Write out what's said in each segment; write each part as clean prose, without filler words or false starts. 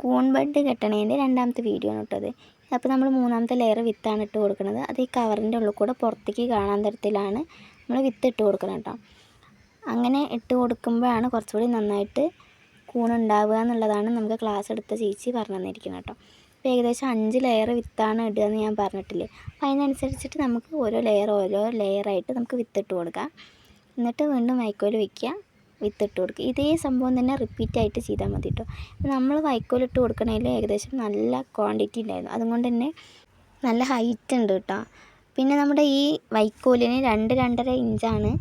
കൂൺ ബഡ് കെട്ടണതിൻ്റെ രണ്ടാമത്തെ വീഡിയോ ആണ് കേട്ടത്. അപ്പോൾ നമ്മൾ മൂന്നാമത്തെ ലെയർ വിത്താണ് ഇട്ട് കൊടുക്കുന്നത്. അത് ഈ കവറിൻ്റെ ഉള്ളിൽ കൂടെ പുറത്തേക്ക് കാണാൻ തരത്തിലാണ് നമ്മൾ വിത്ത് ഇട്ട് കൊടുക്കണം കേട്ടോ. അങ്ങനെ ഇട്ട് കൊടുക്കുമ്പോഴാണ് കുറച്ചുകൂടി നന്നായിട്ട് കൂണുണ്ടാവുക എന്നുള്ളതാണ് നമുക്ക് ക്ലാസ് എടുത്ത ചേച്ചി പറഞ്ഞു തന്നിരിക്കുന്നത് കേട്ടോ. അപ്പോൾ ഏകദേശം 5 ലെയർ വിത്താണ് ഇടുക എന്ന് ഞാൻ പറഞ്ഞിട്ടില്ലേ. അപ്പോൾ അതിനനുസരിച്ചിട്ട് നമുക്ക് ഓരോ ലെയറായിട്ട് നമുക്ക് വിത്തിട്ട് കൊടുക്കാം. എന്നിട്ട് വീണ്ടും വൈക്കോൽ വയ്ക്കുക, വിത്തിട്ട് കൊടുക്കുക. ഇതേ സംഭവം തന്നെ റിപ്പീറ്റായിട്ട് ചെയ്താൽ മതി കേട്ടോ. നമ്മൾ വൈക്കോലിട്ട് കൊടുക്കണതിൽ ഏകദേശം നല്ല ക്വാണ്ടിറ്റി ഉണ്ടായിരുന്നു, അതുകൊണ്ട് തന്നെ നല്ല ഹൈറ്റ് ഉണ്ട് കേട്ടോ. പിന്നെ നമ്മുടെ ഈ വൈക്കോലിന് 2-2.5 ഇഞ്ചാണ്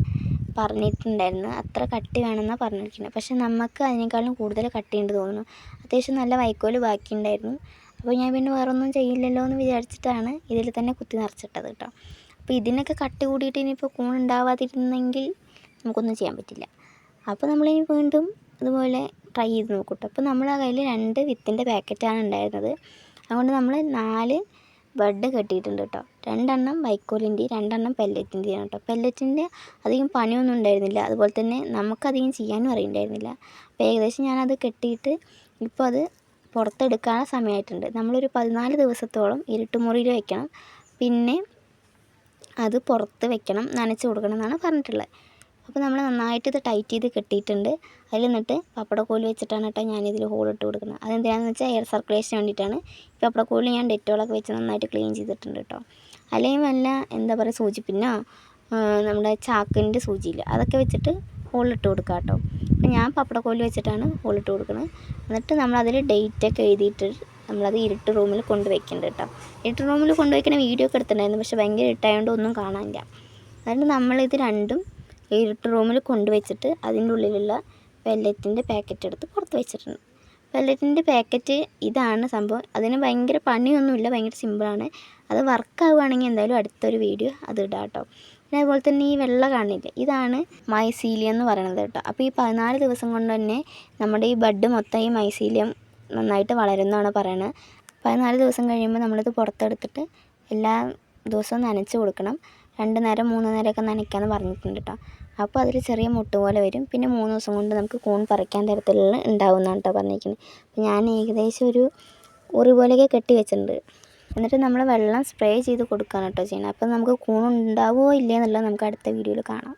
പറഞ്ഞിട്ടുണ്ടായിരുന്നു, അത്ര കട്ടി വേണമെന്നാണ് പറഞ്ഞിരിക്കുന്നത്. പക്ഷേ നമുക്ക് അതിനേക്കാളും കൂടുതൽ കട്ടിയുണ്ട് തോന്നുന്നു. അത്യാവശ്യം നല്ല വൈക്കോല് ബാക്കിയുണ്ടായിരുന്നു. അപ്പോൾ ഞാൻ പിന്നെ വേറൊന്നും ചെയ്യില്ലല്ലോ എന്ന് വിചാരിച്ചിട്ടാണ് ഇതിൽ തന്നെ കുത്തി നിറച്ചിട്ടത് കേട്ടോ. അപ്പോൾ ഇതിനൊക്കെ കട്ടി കൂടിയിട്ട് ഇനിയിപ്പോൾ കൂൺ ഉണ്ടാവാതിരുന്നെങ്കിൽ നമുക്കൊന്നും ചെയ്യാൻ പറ്റില്ല. അപ്പോൾ നമ്മളിനി വീണ്ടും ഇതുപോലെ ട്രൈ ചെയ്ത് നോക്കും കേട്ടോ. അപ്പോൾ നമ്മുടെ കയ്യിൽ 2 വിത്തിൻ്റെ പാക്കറ്റാണ് ഉണ്ടായിരുന്നത്. അതുകൊണ്ട് നമ്മൾ 4 ബഡ് കെട്ടിയിട്ടുണ്ട് കേട്ടോ. 2 എണ്ണം വൈക്കോലിൻ്റെയും 2 എണ്ണം പെല്ലറ്റിൻ്റെയാണ് കേട്ടോ. പെല്ലറ്റിൻ്റെ അധികം പണിയൊന്നും ഉണ്ടായിരുന്നില്ല, അതുപോലെ തന്നെ നമുക്കധികം ചെയ്യാനും അറിയണ്ടായിരുന്നില്ല. അപ്പോൾ ഏകദേശം ഞാനത് കെട്ടിയിട്ട് ഇപ്പോൾ അത് പുറത്തെടുക്കാൻ സമയമായിട്ടുണ്ട്. നമ്മളൊരു 14 ദിവസത്തോളം ഇരുട്ടുമുറിയിൽ വെക്കണം, പിന്നെ അത് പുറത്ത് വെക്കണം, നനച്ച് കൊടുക്കണം എന്നാണ് പറഞ്ഞിട്ടുള്ളത്. അപ്പോൾ നമ്മൾ നന്നായിട്ട് ഇത് ടൈറ്റ് ചെയ്ത് കെട്ടിയിട്ടുണ്ട്. അതിൽ നിന്നിട്ട് പപ്പടക്കോല് വെച്ചിട്ടാണ് കേട്ടോ ഞാനിതിൽ ഹോളിട്ട് കൊടുക്കുന്നത്. അതെന്തിനാണെന്ന് വെച്ചാൽ എയർ സർക്കുലേഷന് വേണ്ടിയിട്ടാണ്. ഈ പപ്പടക്കോല് ഞാൻ ഡെറ്റോളൊക്കെ വെച്ച് നന്നായിട്ട് ക്ലീൻ ചെയ്തിട്ടുണ്ട് കേട്ടോ. അല്ലെങ്കിൽ വല്ല എന്താ പറയുക സൂചിപ്പിന്നോ നമ്മുടെ ചാക്കിൻ്റെ സൂചിയില്ല, അതൊക്കെ വെച്ചിട്ട് ഹോളിട്ട് കൊടുക്കുക കേട്ടോ. അപ്പോൾ ഞാൻ പപ്പടക്കോല് വെച്ചിട്ടാണ് ഹോളിട്ട് കൊടുക്കുന്നത്. എന്നിട്ട് നമ്മളതിൽ ഡേറ്റൊക്കെ എഴുതിയിട്ട് നമ്മളത് ഇരുട്ട് റൂമിൽ കൊണ്ടുവയ്ക്കുന്നുണ്ട് കേട്ടോ. ഇരുട്ട് റൂമിൽ കൊണ്ടുവയ്ക്കുന്ന വീഡിയോ ഒക്കെ എടുത്തിട്ടുണ്ടായിരുന്നു, പക്ഷേ ഭയങ്കര ഇട്ടായതുകൊണ്ട് ഒന്നും കാണാനില്ല. അതുകൊണ്ട് നമ്മളിത് രണ്ടും ഇരുട്ട് റൂമിൽ കൊണ്ടുവച്ചിട്ട് അതിൻ്റെ ഉള്ളിലുള്ള പെല്ലറ്റിൻ്റെ പാക്കറ്റ് എടുത്ത് പുറത്ത് വെച്ചിട്ടുണ്ട്. പെല്ലറ്റിൻ്റെ പാക്കറ്റ് ഇതാണ് സംഭവം. അതിന് ഭയങ്കര പണിയൊന്നുമില്ല, ഭയങ്കര സിമ്പിളാണ്. അത് വർക്കാവുകയാണെങ്കിൽ എന്തായാലും അടുത്തൊരു വീഡിയോ അത് ഇടാം കേട്ടോ. പിന്നെ അതുപോലെ തന്നെ ഈ വെള്ള കാണില്ലേ, ഇതാണ് മൈസീലിയം എന്ന് പറയുന്നത് കേട്ടോ. അപ്പോൾ ഈ 14 ദിവസം കൊണ്ട് തന്നെ നമ്മുടെ ഈ ബഡ് മൊത്തം ഈ മൈസീലിയം നന്നായിട്ട് വളരുന്നതാണ് പറയുന്നത്. 14 ദിവസം കഴിയുമ്പോൾ നമ്മളിത് പുറത്തെടുത്തിട്ട് എല്ലാ ദിവസവും നനച്ച് കൊടുക്കണം. 2 നേരം 3 നേരമൊക്കെ നനയ്ക്കാമെന്ന് പറഞ്ഞിട്ടുണ്ട് കേട്ടോ. അപ്പോൾ അതിൽ ചെറിയ മുട്ട് പോലെ വരും. പിന്നെ 3 ദിവസം കൊണ്ട് നമുക്ക് കൂൺ പറിക്കാൻ തരത്തിലുള്ള ഉണ്ടാവുമെന്നാണ് കേട്ടോ പറഞ്ഞിരിക്കുന്നത്. അപ്പോൾ ഞാൻ ഏകദേശം ഒരു ഉറി പോലെയൊക്കെ കെട്ടി വെച്ചിട്ടുണ്ട്. എന്നിട്ട് നമ്മൾ വെള്ളം സ്പ്രേ ചെയ്ത് കൊടുക്കുകയാണ് കേട്ടോ ചെയ്യുന്നത്. അപ്പോൾ നമുക്ക് കൂൺ ഉണ്ടാവുമോ ഇല്ലയോ എന്നുള്ളത് നമുക്ക് അടുത്ത വീഡിയോയിൽ കാണാം.